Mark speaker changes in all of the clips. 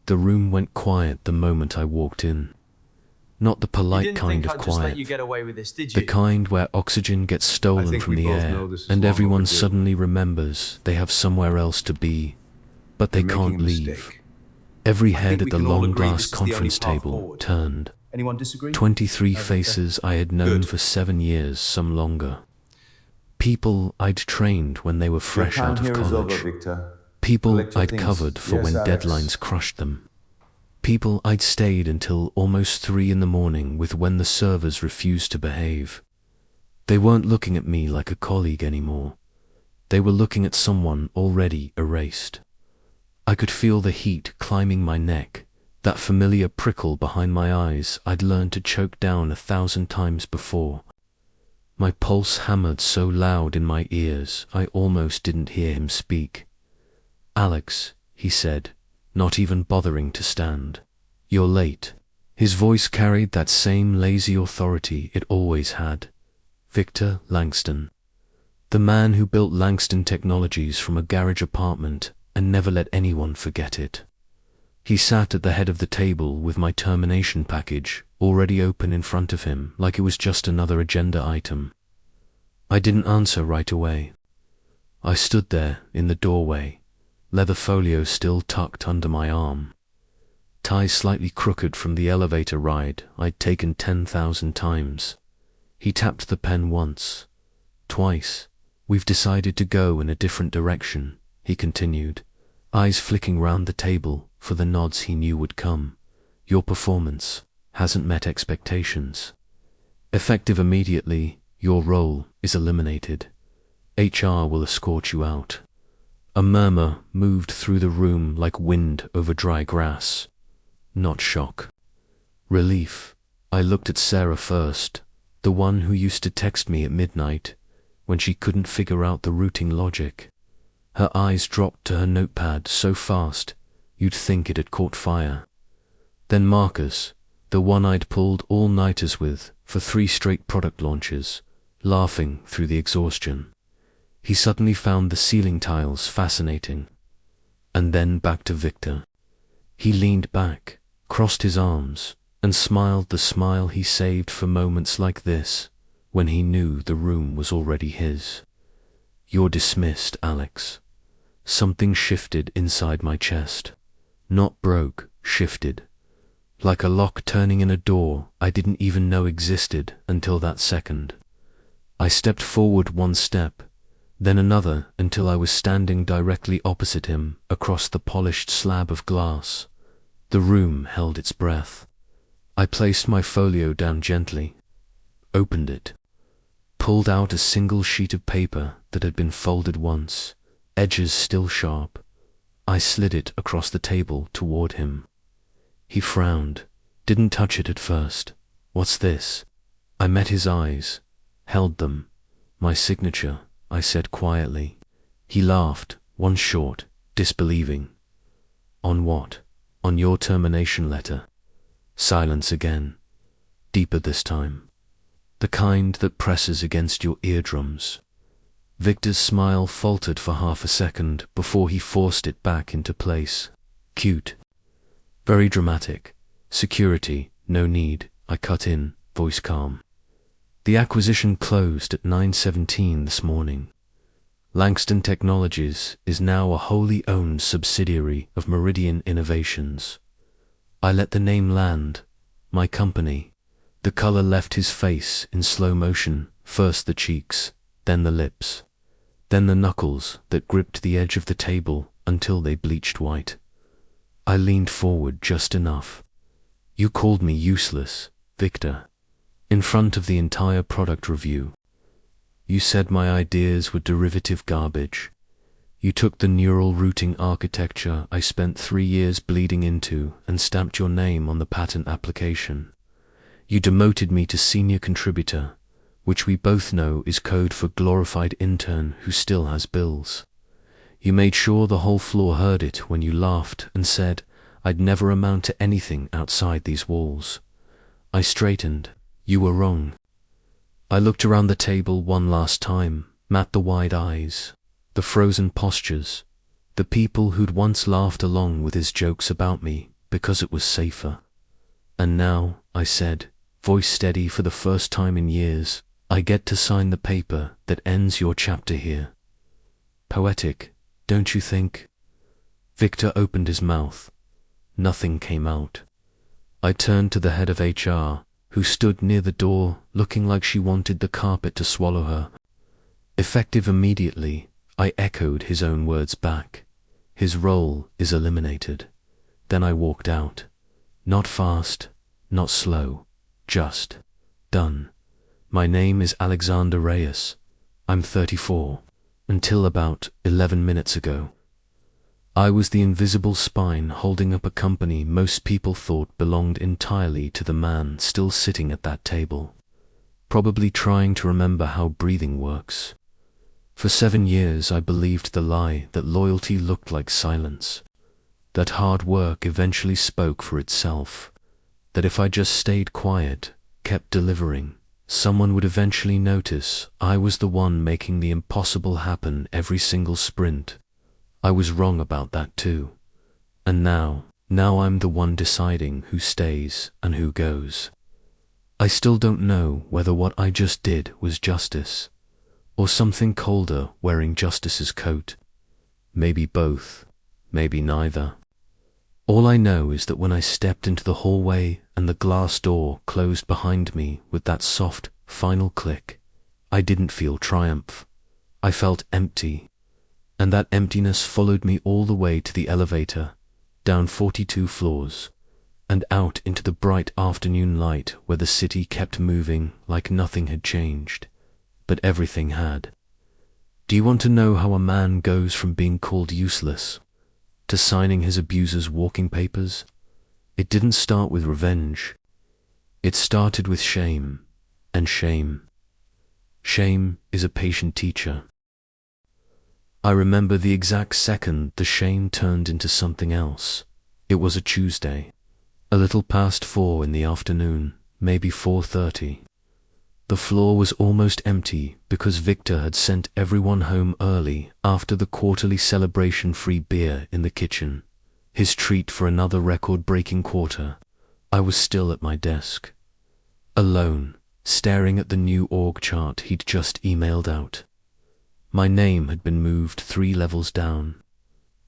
Speaker 1: The room went quiet the moment I walked in. Not the polite kind of quiet, the kind where oxygen gets stolen from the air and everyone suddenly remembers they have somewhere else to be, but they can't leave. Every head at the long glass conference table turned. 23 faces I had known for 7 years, some longer. People I'd trained when they were fresh out of college. People I'd covered for when deadlines crushed them. People I'd stayed until almost 3 in the morning with when the servers refused to behave. They weren't looking at me like a colleague anymore. They were looking at someone already erased. I could feel the heat climbing my neck, that familiar prickle behind my eyes I'd learned to choke down 1,000 times before. My pulse hammered so loud in my ears I almost didn't hear him speak. "Alex," he said, not even bothering to stand. "You're late." His voice carried that same lazy authority it always had. Victor Langston. The man who built Langston Technologies from a garage apartment and never let anyone forget it. He sat at the head of the table with my termination package already open in front of him like it was just another agenda item. I didn't answer right away. I stood there in the doorway, leather folio still tucked under my arm. Tie slightly crooked from the elevator ride I'd taken 10,000 times. He tapped the pen once, twice. "We've decided to go in a different direction," he continued, eyes flicking round the table for the nods he knew would come. "Your performance hasn't met expectations. Effective immediately, your role is eliminated. HR will escort you out." A murmur moved through the room like wind over dry grass. Not shock. Relief. I looked at Sarah first, the one who used to text me at midnight when she couldn't figure out the routing logic. Her eyes dropped to her notepad so fast you'd think it had caught fire. Then Marcus, the one I'd pulled all-nighters with for 3 straight product launches, laughing through the exhaustion. He suddenly found the ceiling tiles fascinating. And then back to Victor. He leaned back, crossed his arms, and smiled the smile he saved for moments like this, when he knew the room was already his. "You're dismissed, Alex." Something shifted inside my chest. Not broke, shifted. Like a lock turning in a door I didn't even know existed until that second. I stepped forward 1 step, then another until I was standing directly opposite him across the polished slab of glass. The room held its breath. I placed my folio down gently, opened it, pulled out a single sheet of paper that had been folded once, edges still sharp. I slid it across the table toward him. He frowned, didn't touch it at first. "What's this?" I met his eyes, held them. "My signature," I said quietly. He laughed, one short, disbelieving. "On what?" "On your termination letter." Silence again, deeper this time. The kind that presses against your eardrums. Victor's smile faltered for half a second before he forced it back into place. "Cute. Very dramatic. Security, no need," I cut in, voice calm. "The acquisition closed at 9:17 this morning. Langston Technologies is now a wholly owned subsidiary of Meridian Innovations." I let the name land. My company. The color left his face in slow motion, first the cheeks, then the lips, then the knuckles that gripped the edge of the table until they bleached white. I leaned forward just enough. "You called me useless, Victor, in front of the entire product review. You said my ideas were derivative garbage. You took the neural routing architecture I spent 3 years bleeding into and stamped your name on the patent application. You demoted me to senior contributor, which we both know is code for glorified intern who still has bills. You made sure the whole floor heard it when you laughed and said I'd never amount to anything outside these walls. I straightened. You were wrong." I looked around the table one last time, met the wide eyes, the frozen postures, the people who'd once laughed along with his jokes about me because it was safer. And now, I said, voice steady for the first time in years, I get to sign the paper that ends your chapter here. Poetic, don't you think? Victor opened his mouth. Nothing came out. I turned to the head of HR, who stood near the door, looking like she wanted the carpet to swallow her. Effective immediately, I echoed his own words back. His role is eliminated. Then I walked out. Not fast, not slow, just done. My name is Alexander Reyes. I'm 34. Until about 11 minutes ago. I was the invisible spine holding up a company most people thought belonged entirely to the man still sitting at that table, probably trying to remember how breathing works. For 7 years I believed the lie that loyalty looked like silence, that hard work eventually spoke for itself, that if I just stayed quiet, kept delivering, someone would eventually notice I was the one making the impossible happen every single sprint. I was wrong about that too. And now I'm the one deciding who stays and who goes. I still don't know whether what I just did was justice, or something colder wearing justice's coat. Maybe both, maybe neither. All I know is that when I stepped into the hallway and the glass door closed behind me with that soft, final click, I didn't feel triumph. I felt empty. And that emptiness followed me all the way to the elevator, down 42 floors, and out into the bright afternoon light where the city kept moving like nothing had changed, but everything had. Do you want to know how a man goes from being called useless to signing his abuser's walking papers? It didn't start with revenge. It started with shame, and shame. Shame is a patient teacher. I remember the exact second the shame turned into something else. It was a Tuesday, a little past 4 in the afternoon, maybe 4:30. The floor was almost empty because Victor had sent everyone home early after the quarterly celebration-free beer in the kitchen, his treat for another record-breaking quarter. I was still at my desk, alone, staring at the new org chart he'd just emailed out. My name had been moved 3 levels down.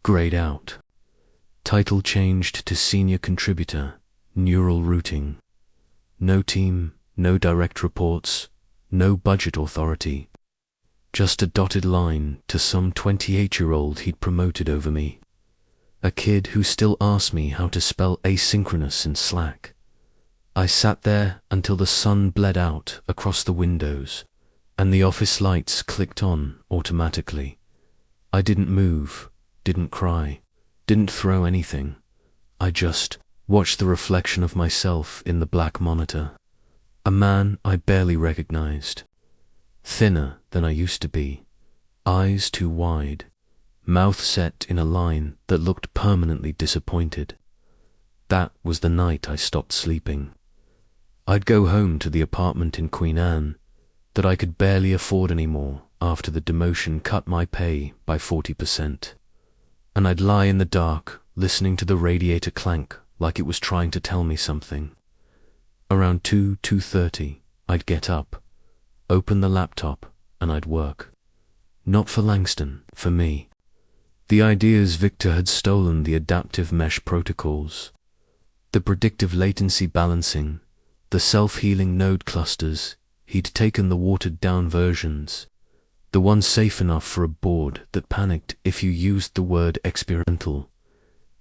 Speaker 1: Grayed out. Title changed to Senior Contributor, Neural Routing. No team, no direct reports, no budget authority. Just a dotted line to some 28-year-old he'd promoted over me. A kid who still asked me how to spell asynchronous in Slack. I sat there until the sun bled out across the windows, and the office lights clicked on automatically. I didn't move, didn't cry, didn't throw anything. I just watched the reflection of myself in the black monitor. A man I barely recognized. Thinner than I used to be. Eyes too wide. Mouth set in a line that looked permanently disappointed. That was the night I stopped sleeping. I'd go home to the apartment in Queen Anne that I could barely afford anymore after the demotion cut my pay by 40%. And I'd lie in the dark, listening to the radiator clank like it was trying to tell me something. Around 2:30, I'd get up, open the laptop, and I'd work. Not for Langston, for me. The ideas Victor had stolen, the adaptive mesh protocols, the predictive latency balancing, the self-healing node clusters. He'd taken the watered-down versions, the ones safe enough for a board that panicked if you used the word experimental.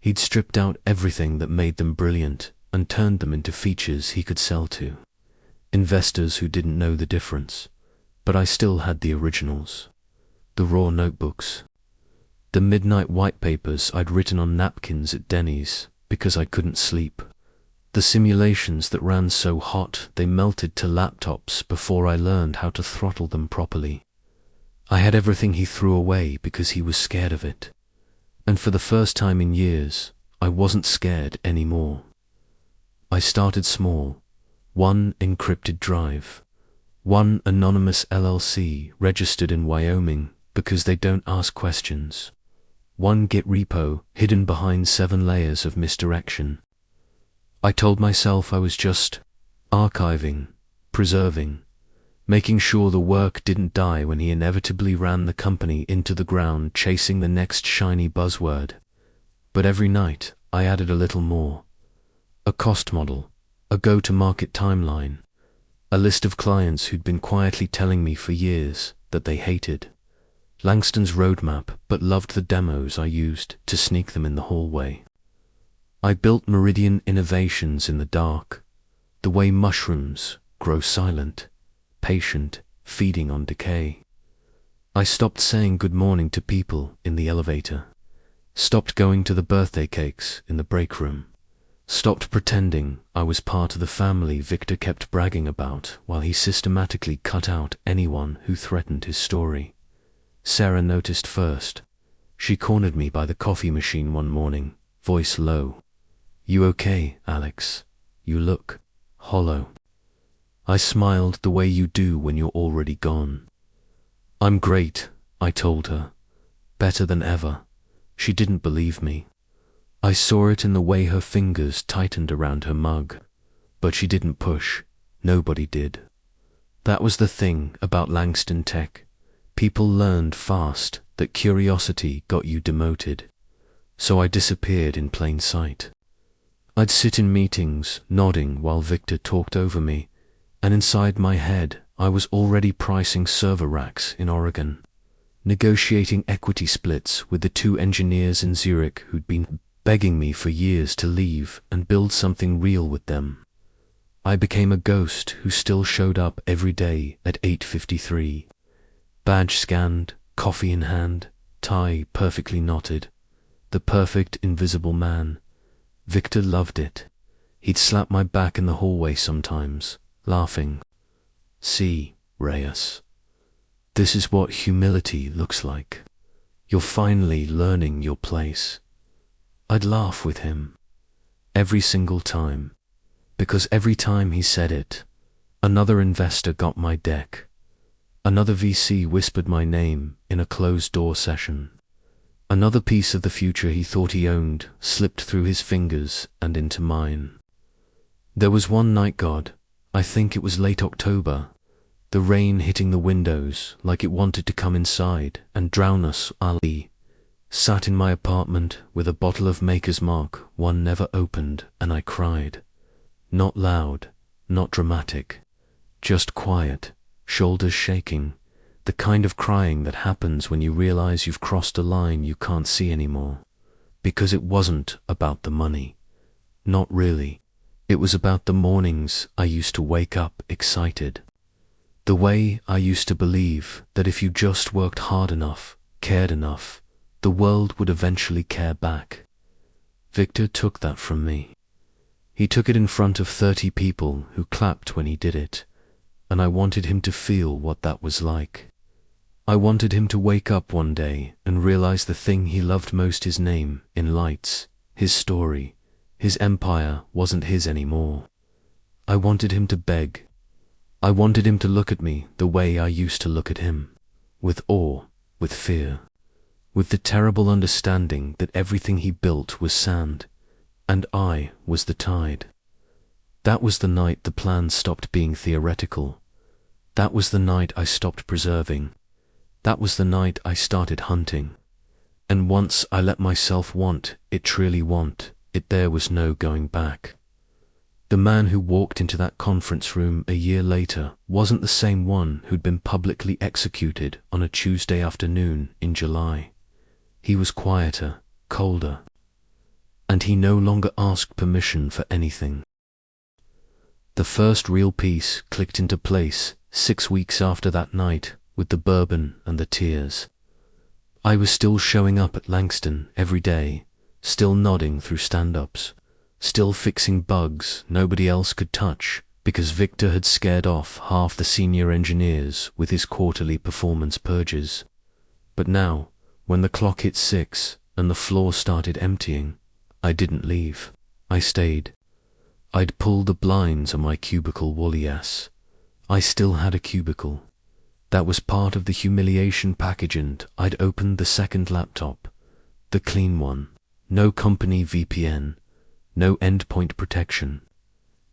Speaker 1: He'd stripped out everything that made them brilliant and turned them into features he could sell to investors who didn't know the difference. But I still had the originals, the raw notebooks, the midnight white papers I'd written on napkins at Denny's because I couldn't sleep. The simulations that ran so hot they melted to laptops before I learned how to throttle them properly. I had everything he threw away because he was scared of it. And for the first time in years, I wasn't scared anymore. I started small. 1 encrypted drive. 1 anonymous LLC registered in Wyoming because they don't ask questions. 1 Git repo hidden behind 7 layers of misdirection. I told myself I was just archiving, preserving, making sure the work didn't die when he inevitably ran the company into the ground chasing the next shiny buzzword. But every night I added a little more. A cost model, a go-to-market timeline, a list of clients who'd been quietly telling me for years that they hated Langston's roadmap but loved the demos I used to sneak them in the hallway. I built Meridian innovations in the dark, the way mushrooms grow silent, patient, feeding on decay. I stopped saying good morning to people in the elevator, stopped going to the birthday cakes in the break room, stopped pretending I was part of the family Victor kept bragging about while he systematically cut out anyone who threatened his story. Sarah noticed first. She cornered me by the coffee machine one morning, voice low. "You okay, Alex? You look hollow." I smiled the way you do when you're already gone. "I'm great," I told her. Better than ever. She didn't believe me. I saw it in the way her fingers tightened around her mug. But she didn't push. Nobody did. That was the thing about Langston Tech. People learned fast that curiosity got you demoted. So I disappeared in plain sight. I'd sit in meetings, nodding while Victor talked over me, and inside my head I was already pricing server racks in Oregon, negotiating equity splits with the 2 engineers in Zurich who'd been begging me for years to leave and build something real with them. I became a ghost who still showed up every day at 8:53. Badge scanned, coffee in hand, tie perfectly knotted. The perfect invisible man. Victor loved it. He'd slap my back in the hallway sometimes, laughing. "See, Reyes. This is what humility looks like. You're finally learning your place." I'd laugh with him. Every single time. Because every time he said it, another investor got my deck. Another VC whispered my name in a closed-door session. Another piece of the future he thought he owned slipped through his fingers and into mine. There was one night, God, I think it was late October, the rain hitting the windows like it wanted to come inside and drown us. Ali sat in my apartment with a bottle of Maker's Mark one never opened, and I cried. Not loud, not dramatic, just quiet, shoulders shaking, the kind of crying that happens when you realize you've crossed a line you can't see anymore. Because it wasn't about the money. Not really. It was about the mornings I used to wake up excited. The way I used to believe that if you just worked hard enough, cared enough, the world would eventually care back. Victor took that from me. He took it in front of 30 people who clapped when he did it, and I wanted him to feel what that was like. I wanted him to wake up one day and realize the thing he loved most, his name in lights, his story, his empire, wasn't his anymore. I wanted him to beg. I wanted him to look at me the way I used to look at him, with awe, with fear, with the terrible understanding that everything he built was sand, and I was the tide. That was the night the plan stopped being theoretical. That was the night I stopped preserving. That was the night I started hunting. And once I let myself want it, truly want it, there was no going back. The man who walked into that conference room a year later wasn't the same one who'd been publicly executed on a Tuesday afternoon in July. He was quieter, colder, and he no longer asked permission for anything. The first real piece clicked into place 6 weeks after that night, with the bourbon and the tears. I was still showing up at Langston every day, still nodding through stand-ups, still fixing bugs nobody else could touch because Victor had scared off half the senior engineers with his quarterly performance purges. But now, when the clock hit 6 and the floor started emptying, I didn't leave. I stayed. I'd pulled the blinds on my cubicle woolly ass. I still had a cubicle. That was part of the humiliation package, and I'd opened the second laptop, the clean one. No company VPN, no endpoint protection.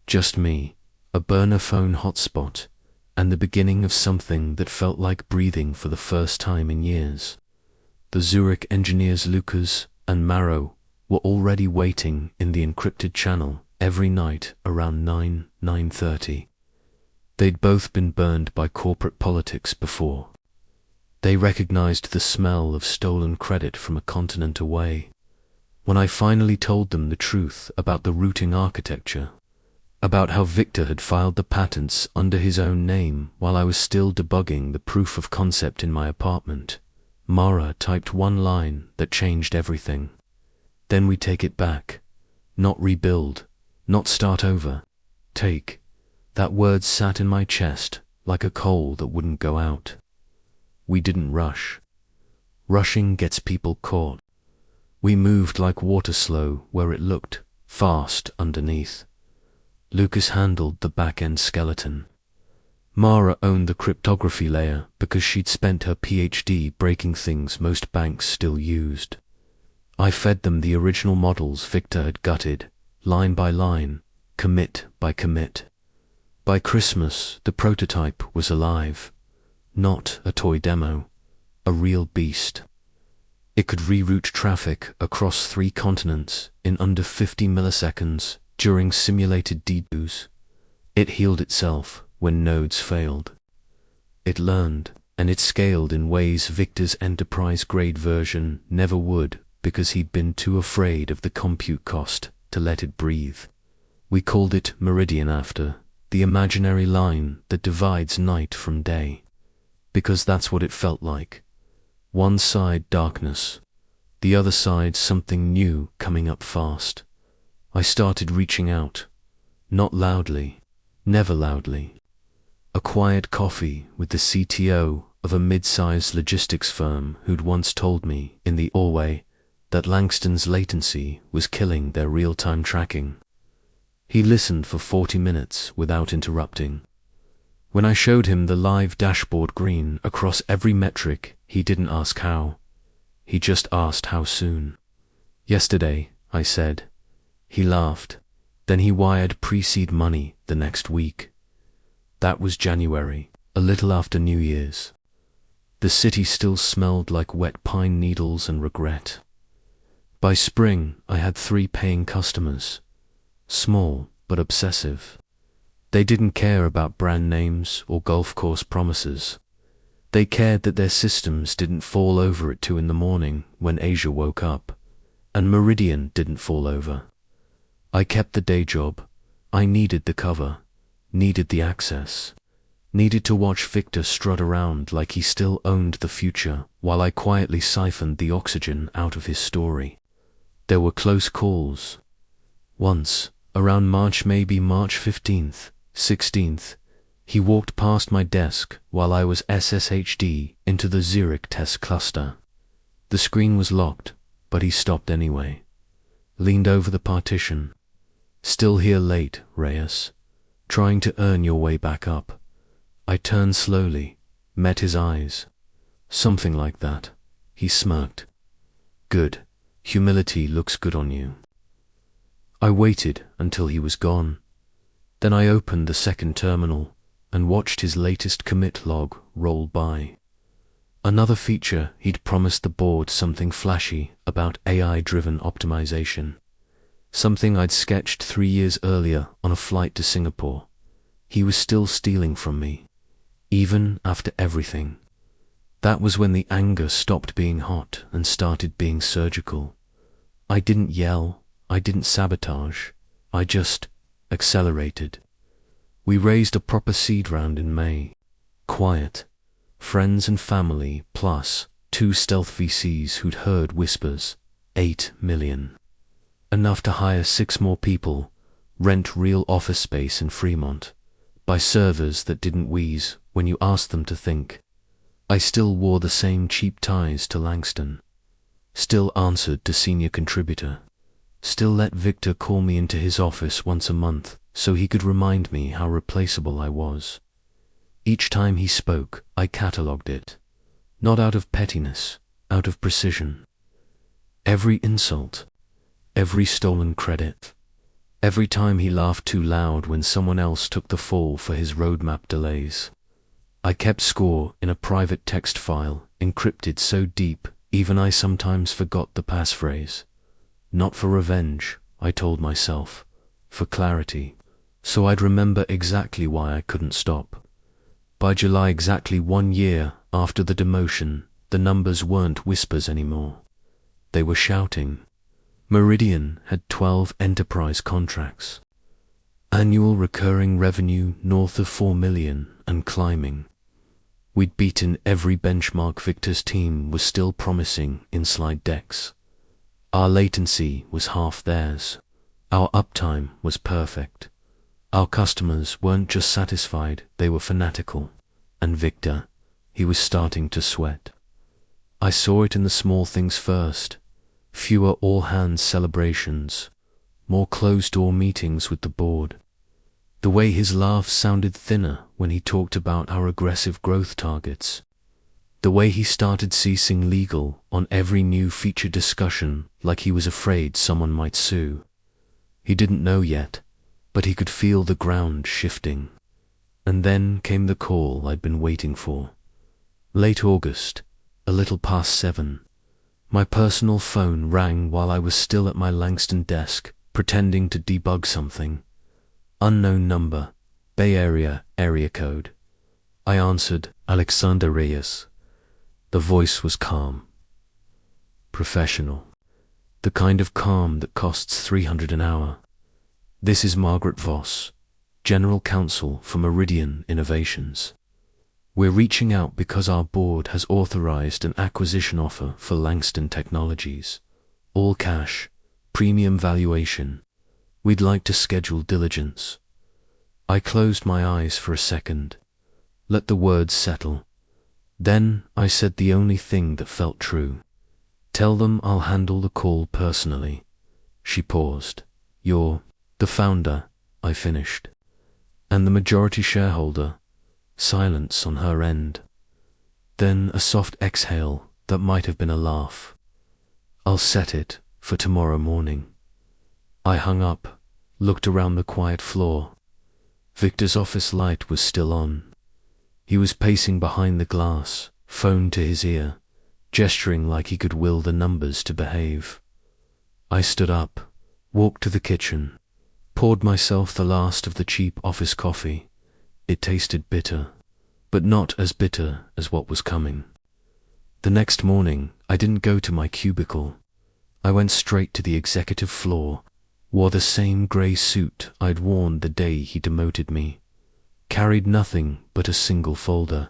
Speaker 1: Just me, a burner phone hotspot, and the beginning of something that felt like breathing for the first time in years. The Zurich engineers Lucas and Maro were already waiting in the encrypted channel every night around 9:30. They'd both been burned by corporate politics before. They recognized the smell of stolen credit from a continent away. When I finally told them the truth about the routing architecture, about how Victor had filed the patents under his own name while I was still debugging the proof of concept in my apartment, Mara typed one line that changed everything. Then we take it back. Not rebuild, not start over. Take. That word sat in my chest like a coal that wouldn't go out. We didn't rush. Rushing gets people caught. We moved like water slow where it looked fast underneath. Lucas handled the back-end skeleton. Mara owned the cryptography layer because she'd spent her PhD breaking things most banks still used. I fed them the original models Victor had gutted, line by line, commit by commit. By Christmas, the prototype was alive. Not a toy demo, a real beast. It could reroute traffic across 3 continents in under 50 milliseconds during simulated debuts. It healed itself when nodes failed. It learned, and it scaled in ways Victor's enterprise-grade version never would because he'd been too afraid of the compute cost to let it breathe. We called it Meridian after the imaginary line that divides night from day. Because that's what it felt like. One side darkness, the other side something new coming up fast. I started reaching out. Not loudly, never loudly. A quiet coffee with the CTO of a mid-sized logistics firm who'd once told me in the hallway that Langston's latency was killing their real-time tracking. He listened for 40 minutes without interrupting. When I showed him the live dashboard green across every metric, he didn't ask how. He just asked how soon. Yesterday, I said. He laughed. Then he wired pre-seed money the next week. That was January, a little after New Year's. The city still smelled like wet pine needles and regret. By spring, I had 3 paying customers. Small, but obsessive. They didn't care about brand names or golf course promises. They cared that their systems didn't fall over at 2 in the morning when Asia woke up, and Meridian didn't fall over. I kept the day job. I needed the cover, needed the access, needed to watch Victor strut around like he still owned the future while I quietly siphoned the oxygen out of his story. There were close calls. Once, around maybe March 15th, 16th, he walked past my desk while I was SSHD into the Zurich test cluster. The screen was locked, but he stopped anyway. Leaned over the partition. Still here late, Reyes. Trying to earn your way back up. I turned slowly, met his eyes. Something like that. He smirked. Good. Humility looks good on you. I waited until he was gone. Then I opened the second terminal and watched his latest commit log roll by. Another feature he'd promised the board, something flashy about AI-driven optimization. Something I'd sketched 3 years earlier on a flight to Singapore. He was still stealing from me, even after everything. That was when the anger stopped being hot and started being surgical. I didn't yell, I didn't sabotage, I just accelerated. We raised a proper seed round in May. Quiet. Friends and family, plus 2 stealth VCs who'd heard whispers. 8 million. Enough to hire 6 more people, rent real office space in Fremont, buy servers that didn't wheeze when you asked them to think. I still wore the same cheap ties to Langston. Still answered to senior contributor. Still let Victor call me into his office once a month so he could remind me how replaceable I was. Each time he spoke, I catalogued it. Not out of pettiness, out of precision. Every insult, every stolen credit, Every time he laughed too loud when someone else took the fall for his roadmap delays. I kept score in a private text file, encrypted so deep, even I sometimes forgot the passphrase. Not for revenge, I told myself, for clarity, so I'd remember exactly why I couldn't stop. By July, exactly 1 year after the demotion, the numbers weren't whispers anymore. They were shouting. Meridian had 12 enterprise contracts. Annual recurring revenue north of 4 million and climbing. We'd beaten every benchmark Victor's team was still promising in slide decks. Our latency was half theirs. Our uptime was perfect. Our customers weren't just satisfied, they were fanatical. And Victor, he was starting to sweat. I saw it in the small things first. Fewer all-hands celebrations, more closed-door meetings with the board. The way his laugh sounded thinner when he talked about our aggressive growth targets. The way he started ceasing legal on every new feature discussion like he was afraid someone might sue. He didn't know yet, but he could feel the ground shifting. And then came the call I'd been waiting for. Late August, a little past 7. My personal phone rang while I was still at my Langston desk, pretending to debug something. Unknown number, Bay Area area code. I answered, Alexander Reyes. The voice was calm. Professional. The kind of calm that costs $300 an hour. This is Margaret Voss, General Counsel for Meridian Innovations. We're reaching out because our board has authorized an acquisition offer for Langston Technologies. All cash, premium valuation. We'd like to schedule diligence. I closed my eyes for a second, let the words settle. Then I said the only thing that felt true. Tell them I'll handle the call personally. She paused. You're the founder, I finished. And the majority shareholder. Silence on her end. Then a soft exhale that might have been a laugh. I'll set it for tomorrow morning. I hung up, looked around the quiet floor. Victor's office light was still on. He was pacing behind the glass, phone to his ear, gesturing like he could will the numbers to behave. I stood up, walked to the kitchen, poured myself the last of the cheap office coffee. It tasted bitter, but not as bitter as what was coming. The next morning, I didn't go to my cubicle. I went straight to the executive floor, wore the same grey suit I'd worn the day he demoted me, carried nothing but a single folder.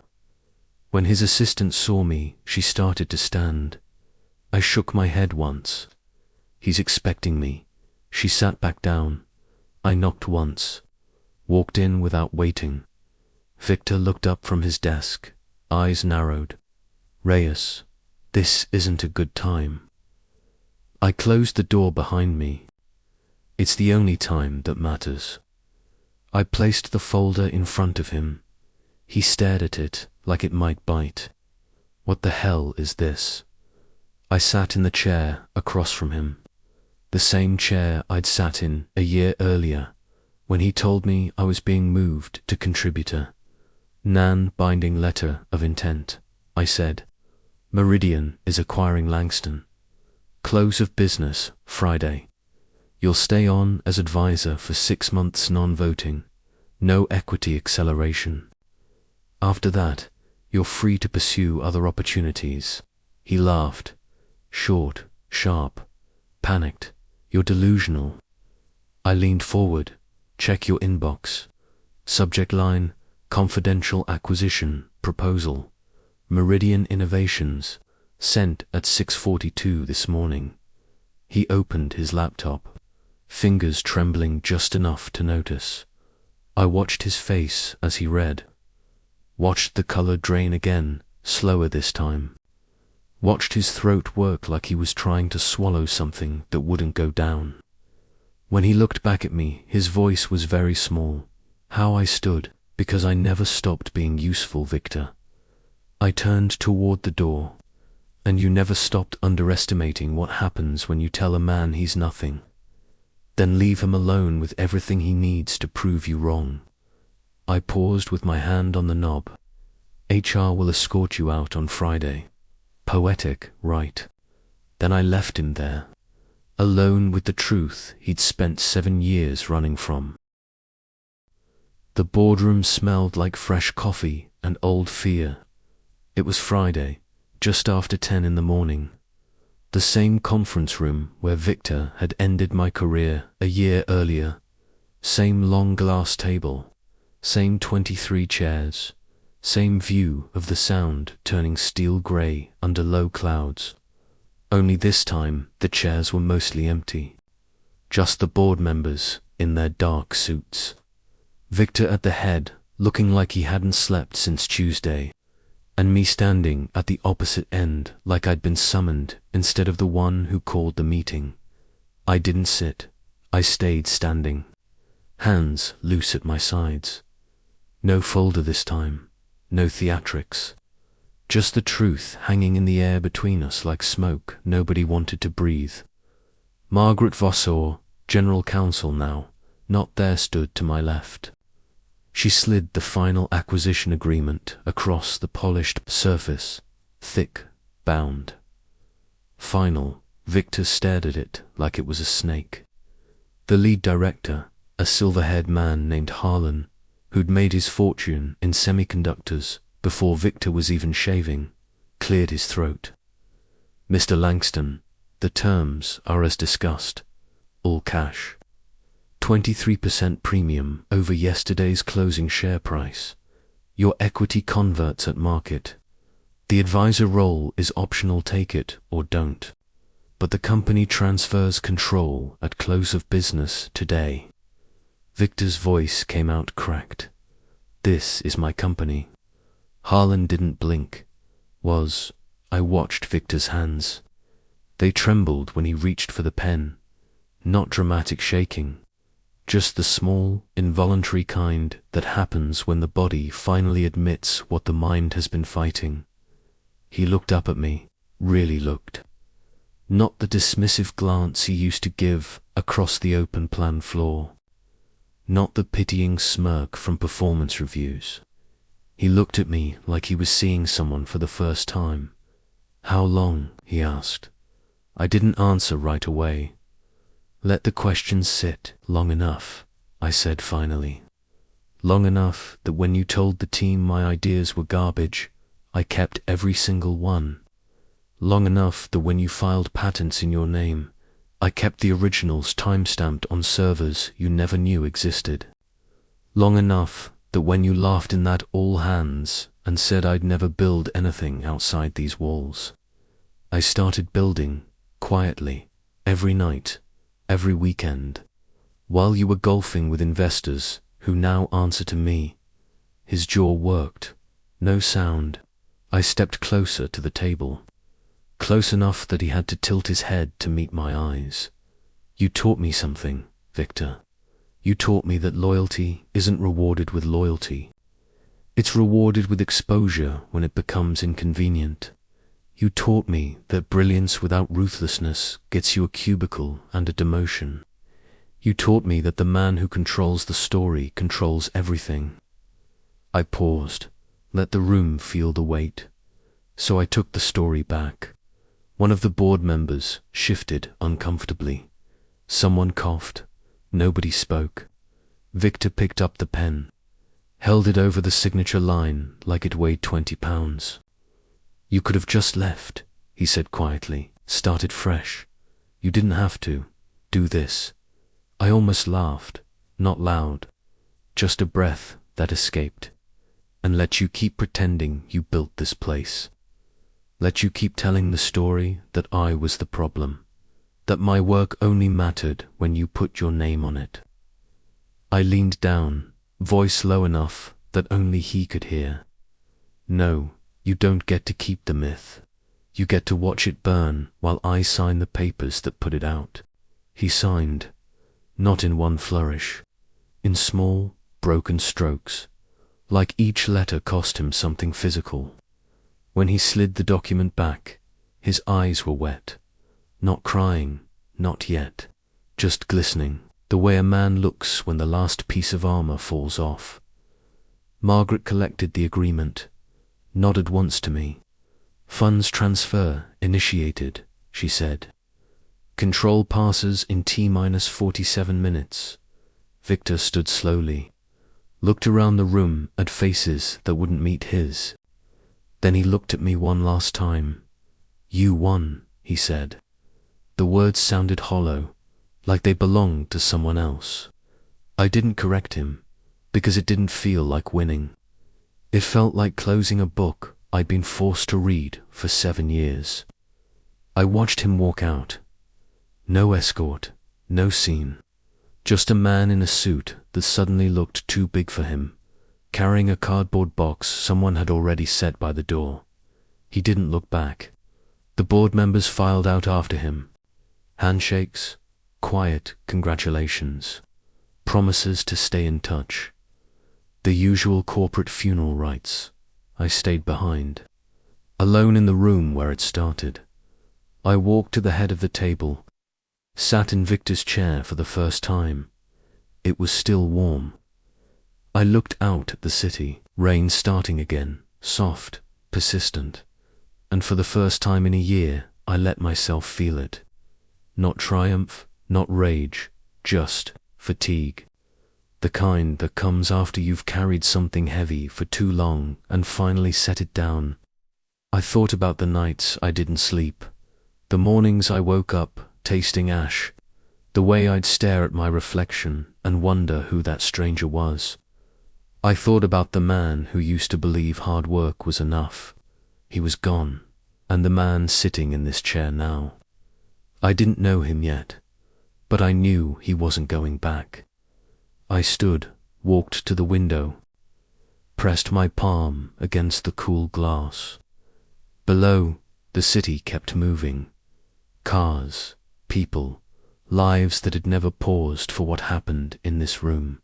Speaker 1: When his assistant saw me, she started to stand. I shook my head once. He's expecting me. She sat back down. I knocked once. Walked in without waiting. Victor looked up from his desk, eyes narrowed. Reyes, this isn't a good time. I closed the door behind me. It's the only time that matters. I placed the folder in front of him. He stared at it like it might bite. What the hell is this? I sat in the chair across from him, the same chair I'd sat in a year earlier, when he told me I was being moved to contributor. Non-binding letter of intent, I said. Meridian is acquiring Langston. Close of business, Friday. You'll stay on as advisor for 6 months non-voting. No equity acceleration. After that, you're free to pursue other opportunities. He laughed. Short, sharp, panicked. You're delusional. I leaned forward. Check your inbox. Subject line, confidential acquisition, proposal. Meridian Innovations, sent at 6:42 this morning. He opened his laptop, fingers trembling just enough to notice. I watched his face as he read. Watched the color drain again, slower this time. Watched his throat work like he was trying to swallow something that wouldn't go down. When he looked back at me, his voice was very small. How I stood, because I never stopped being useful, Victor. I turned toward the door, and you never stopped underestimating what happens when you tell a man he's nothing. Then leave him alone with everything he needs to prove you wrong. I paused with my hand on the knob. HR will escort you out on Friday. Poetic, right? Then I left him there, alone with the truth he'd spent 7 years running from. The boardroom smelled like fresh coffee and old fear. It was Friday, just after 10 in the morning. The same conference room where Victor had ended my career a year earlier. Same long glass table, same 23 chairs, same view of the Sound turning steel grey under low clouds. Only this time the chairs were mostly empty. Just the board members in their dark suits. Victor at the head, looking like he hadn't slept since Tuesday, and me standing at the opposite end like I'd been summoned instead of the one who called the meeting. I didn't sit. I stayed standing, hands loose at my sides. No folder this time, no theatrics. Just the truth hanging in the air between us like smoke nobody wanted to breathe. Margaret Vossaur, General Counsel now, not there, stood to my left. She slid the final acquisition agreement across the polished surface, thick, bound. Final. Victor stared at it like it was a snake. The lead director, a silver-haired man named Harlan, who'd made his fortune in semiconductors before Victor was even shaving, cleared his throat. Mr. Langston, the terms are as discussed, all cash. 23% premium over yesterday's closing share price. Your equity converts at market. The advisor role is optional, take it or don't. But the company transfers control at close of business today. Victor's voice came out cracked. This is my company. Harlan didn't blink. I watched Victor's hands. They trembled when he reached for the pen. Not dramatic shaking. Just the small, involuntary kind that happens when the body finally admits what the mind has been fighting. He looked up at me, really looked. Not the dismissive glance he used to give across the open plan floor. Not the pitying smirk from performance reviews. He looked at me like he was seeing someone for the first time. How long? He asked. I didn't answer right away. Let the questions sit. Long enough, I said finally. Long enough that when you told the team my ideas were garbage, I kept every single one. Long enough that when you filed patents in your name, I kept the originals time-stamped on servers you never knew existed. Long enough that when you laughed in that all hands and said I'd never build anything outside these walls, I started building, quietly, every night, every weekend, while you were golfing with investors who now answer to me. His jaw worked. No sound. I stepped closer to the table. Close enough that he had to tilt his head to meet my eyes. You taught me something, Victor. You taught me that loyalty isn't rewarded with loyalty. It's rewarded with exposure when it becomes inconvenient. You taught me that brilliance without ruthlessness gets you a cubicle and a demotion. You taught me that the man who controls the story controls everything. I paused, let the room feel the weight. So I took the story back. One of the board members shifted uncomfortably. Someone coughed. Nobody spoke. Victor picked up the pen, held it over the signature line like it weighed 20 pounds. You could have just left, he said quietly, started fresh. You didn't have to do this. I almost laughed, not loud, just a breath that escaped, and let you keep pretending you built this place. Let you keep telling the story that I was the problem, that my work only mattered when you put your name on it. I leaned down, voice low enough that only he could hear. No, you don't get to keep the myth. You get to watch it burn while I sign the papers that put it out. He signed, not in one flourish, in small, broken strokes, like each letter cost him something physical. When he slid the document back, his eyes were wet, not crying, not yet, just glistening. The way a man looks when the last piece of armor falls off. Margaret collected the agreement, nodded once to me. Funds transfer initiated, she said. Control passes in T-minus 47 minutes. Victor stood slowly, looked around the room at faces that wouldn't meet his. Then he looked at me one last time. You won, he said. The words sounded hollow, like they belonged to someone else. I didn't correct him, because it didn't feel like winning. It felt like closing a book I'd been forced to read for 7 years. I watched him walk out. No escort, no scene. Just a man in a suit that suddenly looked too big for him, carrying a cardboard box someone had already set by the door. He didn't look back. The board members filed out after him. Handshakes, quiet congratulations, promises to stay in touch. The usual corporate funeral rites. I stayed behind, alone in the room where it started. I walked to the head of the table, sat in Victor's chair for the first time. It was still warm. I looked out at the city, rain starting again, soft, persistent. And for the first time in a year, I let myself feel it. Not triumph, not rage, just fatigue. The kind that comes after you've carried something heavy for too long and finally set it down. I thought about the nights I didn't sleep, the mornings I woke up tasting ash, the way I'd stare at my reflection and wonder who that stranger was. I thought about the man who used to believe hard work was enough. He was gone, and the man sitting in this chair now. I didn't know him yet, but I knew he wasn't going back. I stood, walked to the window, pressed my palm against the cool glass. Below, the city kept moving. Cars, people, lives that had never paused for what happened in this room.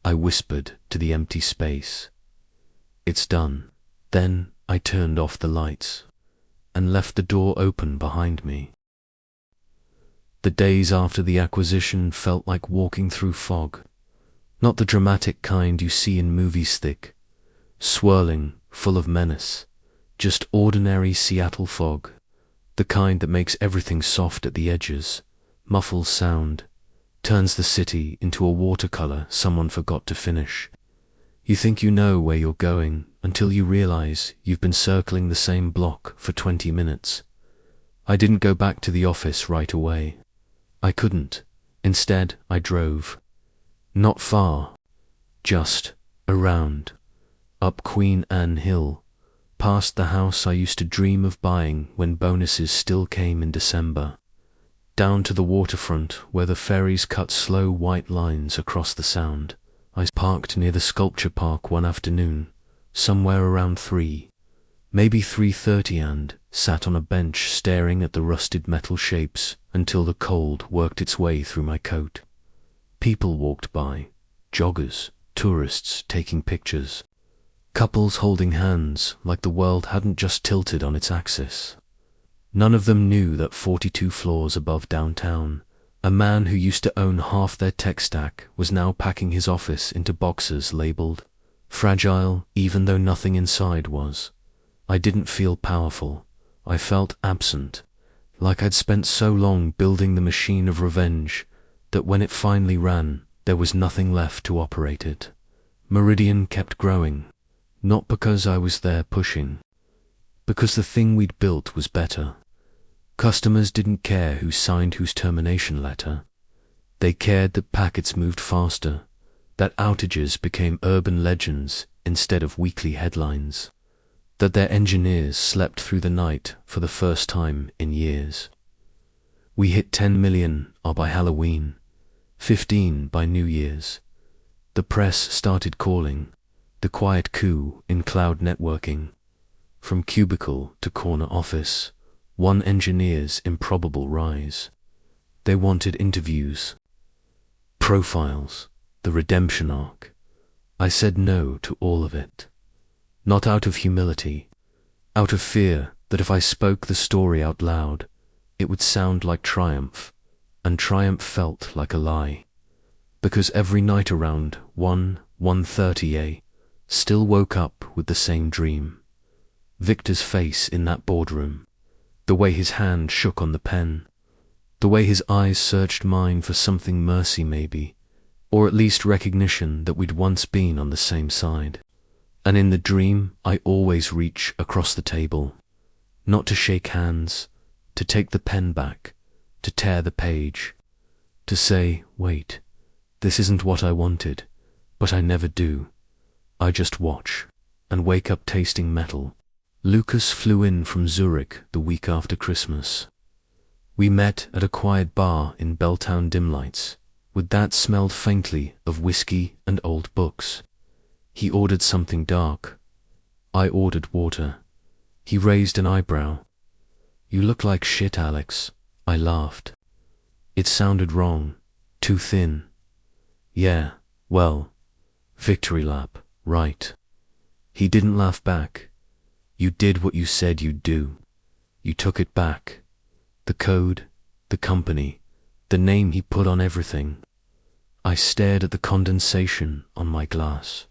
Speaker 1: I whispered to the empty space. It's done. Then I turned off the lights and left the door open behind me. The days after the acquisition felt like walking through fog. Not the dramatic kind you see in movies, thick, swirling, full of menace. Just ordinary Seattle fog, the kind that makes everything soft at the edges, muffles sound, turns the city into a watercolor someone forgot to finish. You think you know where you're going until you realize you've been circling the same block for 20 minutes. I didn't go back to the office right away. I couldn't. Instead, I drove. Not far, just around, up Queen Anne Hill, past the house I used to dream of buying when bonuses still came in December, down to the waterfront where the ferries cut slow white lines across the Sound. I parked near the sculpture park one afternoon, somewhere around 3, maybe 3:30, and sat on a bench staring at the rusted metal shapes until the cold worked its way through my coat. People walked by, joggers, tourists taking pictures, couples holding hands like the world hadn't just tilted on its axis. None of them knew that 42 floors above downtown, a man who used to own half their tech stack was now packing his office into boxes labeled fragile, even though nothing inside was. I didn't feel powerful. I felt absent, like I'd spent so long building the machine of revenge that when it finally ran, there was nothing left to operate it. Meridian kept growing, not because I was there pushing, because the thing we'd built was better. Customers didn't care who signed whose termination letter. They cared that packets moved faster, that outages became urban legends instead of weekly headlines, that their engineers slept through the night for the first time in years. We hit 10 million by Halloween, 15 by New Year's. The press started calling, the quiet coup in cloud networking. From cubicle to corner office, one engineer's improbable rise. They wanted interviews, profiles, the redemption arc. I said no to all of it. Not out of humility, out of fear that if I spoke the story out loud, it would sound like triumph, and triumph felt like a lie. Because every night around 1:30 still woke up with the same dream. Victor's face in that boardroom, the way his hand shook on the pen, the way his eyes searched mine for something mercy maybe, or at least recognition that we'd once been on the same side. And in the dream, I always reach across the table, not to shake hands, to take the pen back, to tear the page, to say, wait, this isn't what I wanted, but I never do. I just watch, and wake up tasting metal. Lucas flew in from Zurich the week after Christmas. We met at a quiet bar in Belltown dim lights, with that smelled faintly of whiskey and old books. He ordered something dark. I ordered water. He raised an eyebrow. You look like shit, Alex. I laughed. It sounded wrong, too thin. Yeah, well, victory lap, right. He didn't laugh back. You did what you said you'd do. You took it back. The code, the company, the name he put on everything. I stared at the condensation on my glass,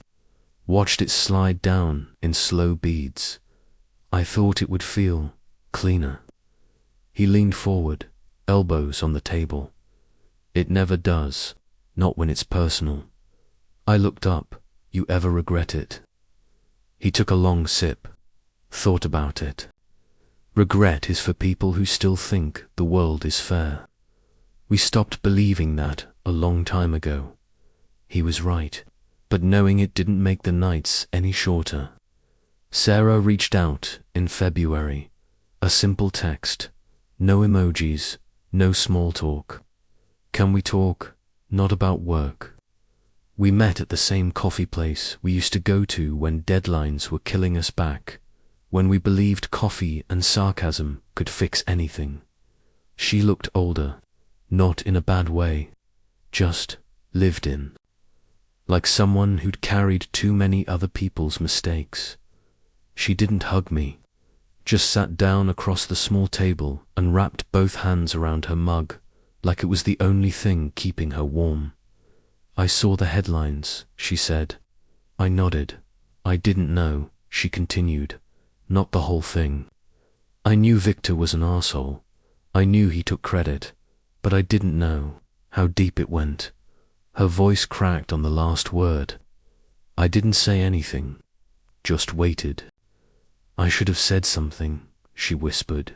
Speaker 1: watched it slide down in slow beads. I thought it would feel cleaner. He leaned forward, elbows on the table. It never does, not when it's personal. I looked up. You ever regret it? He took a long sip, thought about it. Regret is for people who still think the world is fair. We stopped believing that a long time ago. He was right, but knowing it didn't make the nights any shorter. Sarah reached out in February. A simple text, no emojis, no small talk. Can we talk? Not about work. We met at the same coffee place we used to go to when deadlines were killing us back, when we believed coffee and sarcasm could fix anything. She looked older, not in a bad way, just lived in. Like someone who'd carried too many other people's mistakes. She didn't hug me, just sat down across the small table and wrapped both hands around her mug, like it was the only thing keeping her warm. I saw the headlines, she said. I nodded. I didn't know, she continued, not the whole thing. I knew Victor was an arsehole. I knew he took credit, but I didn't know how deep it went. Her voice cracked on the last word. I didn't say anything, just waited. I should have said something, she whispered.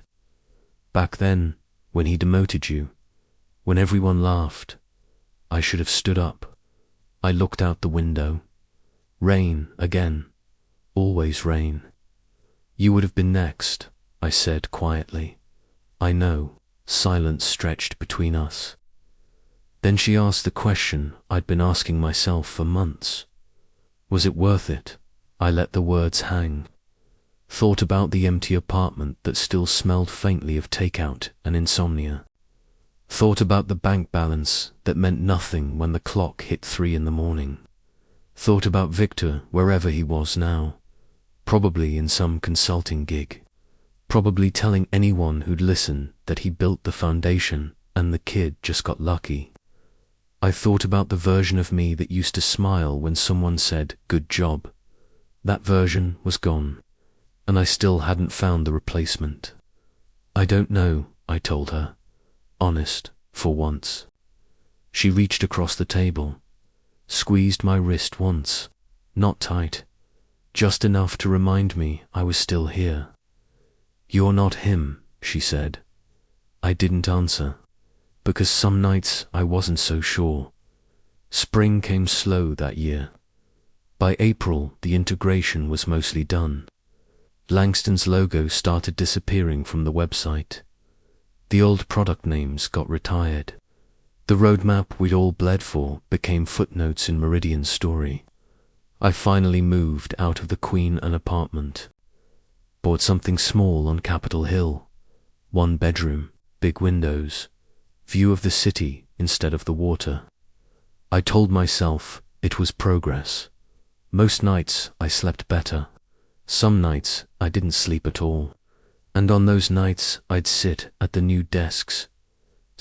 Speaker 1: Back then, when he demoted you, when everyone laughed, I should have stood up. I looked out the window. Rain again. Always rain. You would have been next, I said quietly. I know. Silence stretched between us. Then she asked the question I'd been asking myself for months. Was it worth it? I let the words hang. Thought about the empty apartment that still smelled faintly of takeout and insomnia. Thought about the bank balance that meant nothing when the clock hit 3 a.m. Thought about Victor wherever he was now, probably in some consulting gig, probably telling anyone who'd listen that he built the foundation and the kid just got lucky. I thought about the version of me that used to smile when someone said, "Good job." That version was gone, and I still hadn't found the replacement. I don't know, I told her. Honest, for once. She reached across the table, squeezed my wrist once, not tight, just enough to remind me I was still here. You're not him, she said. I didn't answer, because some nights I wasn't so sure. Spring came slow that year. By April, the integration was mostly done. Langston's logo started disappearing from the website. The old product names got retired. The roadmap we'd all bled for became footnotes in Meridian's story. I finally moved out of the Queen Anne apartment. Bought something small on Capitol Hill. 1 bedroom, big windows, view of the city instead of the water. I told myself it was progress. Most nights I slept better. Some nights I didn't sleep at all. And on those nights I'd sit at the new desks,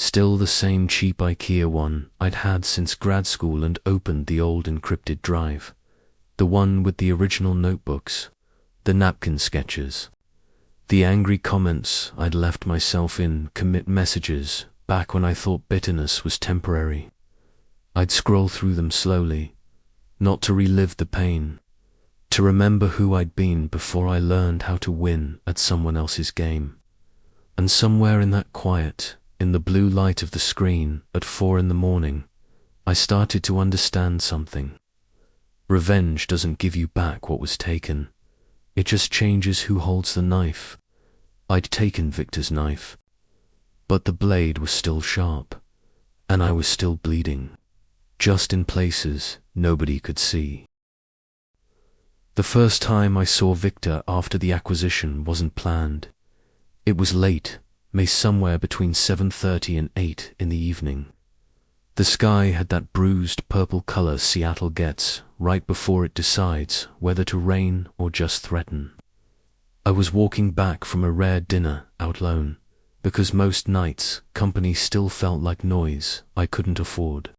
Speaker 1: Still the same cheap IKEA one I'd had since grad school, and opened the old encrypted drive. The one with the original notebooks, the napkin sketches, the angry comments I'd left myself in, commit messages back when I thought bitterness was temporary. I'd scroll through them slowly, not to relive the pain, to remember who I'd been before I learned how to win at someone else's game. And somewhere in that quiet, in the blue light of the screen at 4 a.m, I started to understand something. Revenge doesn't give you back what was taken. It just changes who holds the knife. I'd taken Victor's knife, but the blade was still sharp, and I was still bleeding, just in places nobody could see. The first time I saw Victor after the acquisition wasn't planned. It was late, May, somewhere between 7:30 and 8 in the evening. The sky had that bruised purple color Seattle gets right before it decides whether to rain or just threaten. I was walking back from a rare dinner out lone, because most nights company still felt like noise I couldn't afford.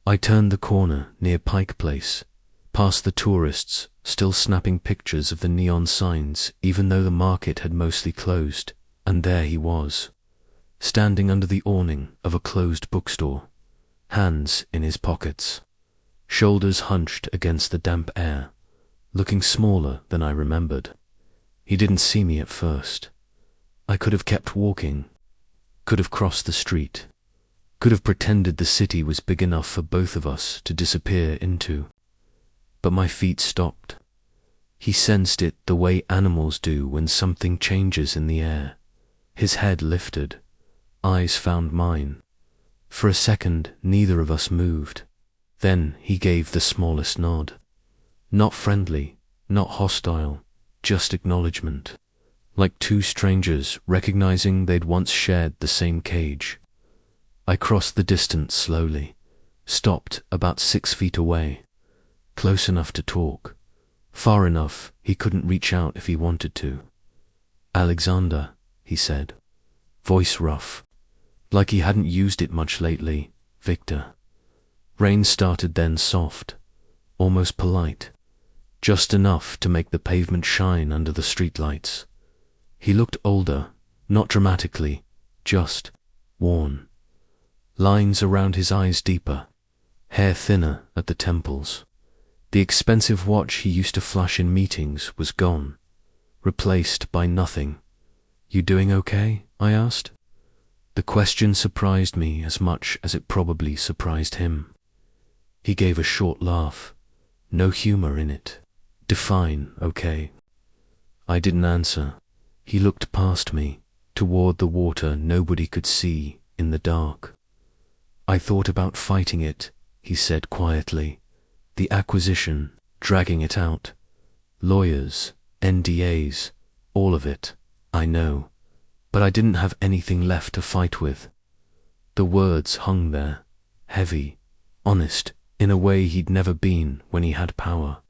Speaker 1: I turned the corner near Pike Place, past the tourists still snapping pictures of the neon signs even though the market had mostly closed, and there he was, standing under the awning of a closed bookstore, hands in his pockets, shoulders hunched against the damp air, looking smaller than I remembered. He didn't see me at first. I could have kept walking, could have crossed the street, could have pretended the city was big enough for both of us to disappear into. But my feet stopped. He sensed it the way animals do when something changes in the air. His head lifted, eyes found mine. For a second, neither of us moved. Then he gave the smallest nod. Not friendly, not hostile, just acknowledgement. Like two strangers recognizing they'd once shared the same cage. I crossed the distance slowly, stopped about 6 feet away, close enough to talk, far enough he couldn't reach out if he wanted to. "Alexander," he said, voice rough, like he hadn't used it much lately. "Victor." Rain started, then soft, almost polite, just enough to make the pavement shine under the streetlights. He looked older, not dramatically, just worn. Lines around his eyes deeper, hair thinner at the temples. The expensive watch he used to flash in meetings was gone, replaced by nothing. "You doing okay?" I asked. The question surprised me as much as it probably surprised him. He gave a short laugh, no humor in it. "Define okay." I didn't answer. He looked past me, toward the water nobody could see in the dark. "I thought about fighting it," he said quietly. "The acquisition, dragging it out. Lawyers, NDAs, all of it, I know. But I didn't have anything left to fight with." The words hung there, heavy, honest, in a way he'd never been when he had power.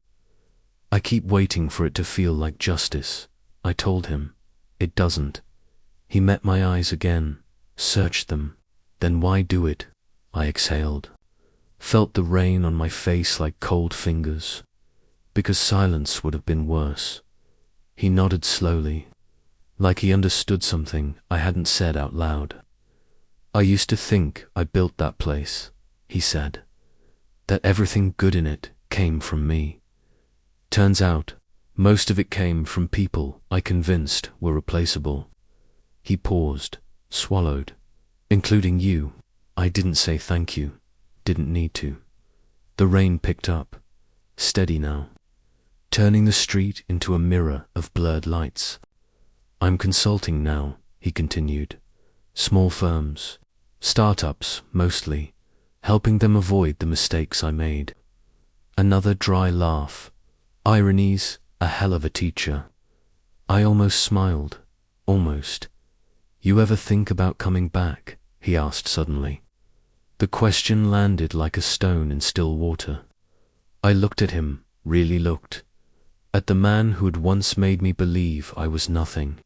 Speaker 1: "I keep waiting for it to feel like justice," I told him. "It doesn't." He met my eyes again, searched them. "Then why do it?" I exhaled. Felt the rain on my face like cold fingers. "Because silence would have been worse." He nodded slowly, like he understood something I hadn't said out loud. "I used to think I built that place," he said, "that everything good in it came from me. Turns out, most of it came from people I convinced were replaceable." He paused, swallowed. "Including you. I didn't say thank you. Didn't need to." The rain picked up, steady now, turning the street into a mirror of blurred lights. "I'm consulting now," he continued. "Small firms, startups mostly, helping them avoid the mistakes I made." Another dry laugh. "Irony's a hell of a teacher." I almost smiled. Almost. "You ever think about coming back?" he asked suddenly. The question landed like a stone in still water. I looked at him, really looked, at the man who had once made me believe I was nothing.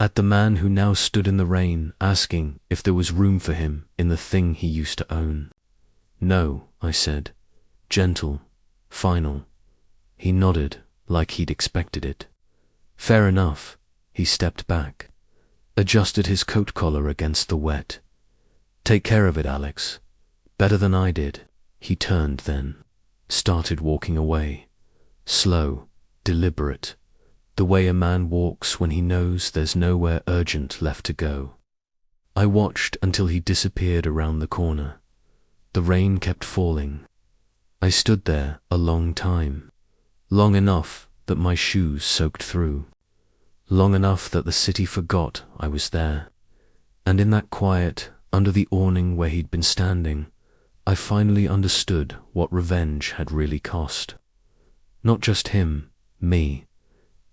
Speaker 1: At the man who now stood in the rain, asking if there was room for him in the thing he used to own. No, I said, gentle, final. He nodded like he'd expected it. Fair enough. He stepped back, adjusted his coat collar against the wet. Take care of it, Alex. Better than I did. He turned then, started walking away. Slow, deliberate, the way a man walks when he knows there's nowhere urgent left to go. I watched until he disappeared around the corner. The rain kept falling. I stood there a long time, long enough that my shoes soaked through, long enough that the city forgot I was there. And in that quiet, under the awning where he'd been standing, I finally understood what revenge had really cost. Not just him, me.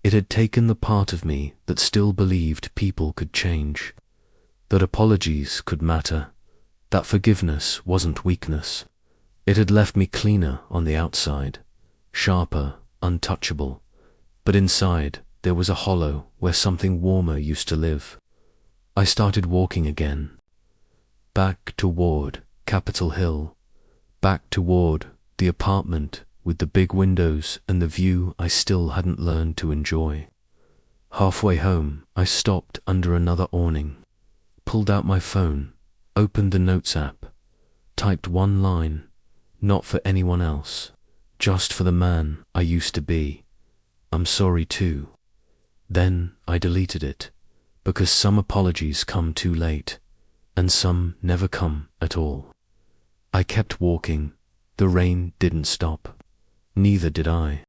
Speaker 1: It had taken the part of me that still believed people could change, that apologies could matter, that forgiveness wasn't weakness. It had left me cleaner on the outside, sharper, untouchable, but inside there was a hollow where something warmer used to live. I started walking again, back toward Capitol Hill, back toward the apartment with the big windows and the view I still hadn't learned to enjoy. Halfway home, I stopped under another awning, pulled out my phone, opened the Notes app, typed one line, not for anyone else, just for the man I used to be. I'm sorry too. Then I deleted it, because some apologies come too late, and some never come at all. I kept walking. The rain didn't stop. Neither did I.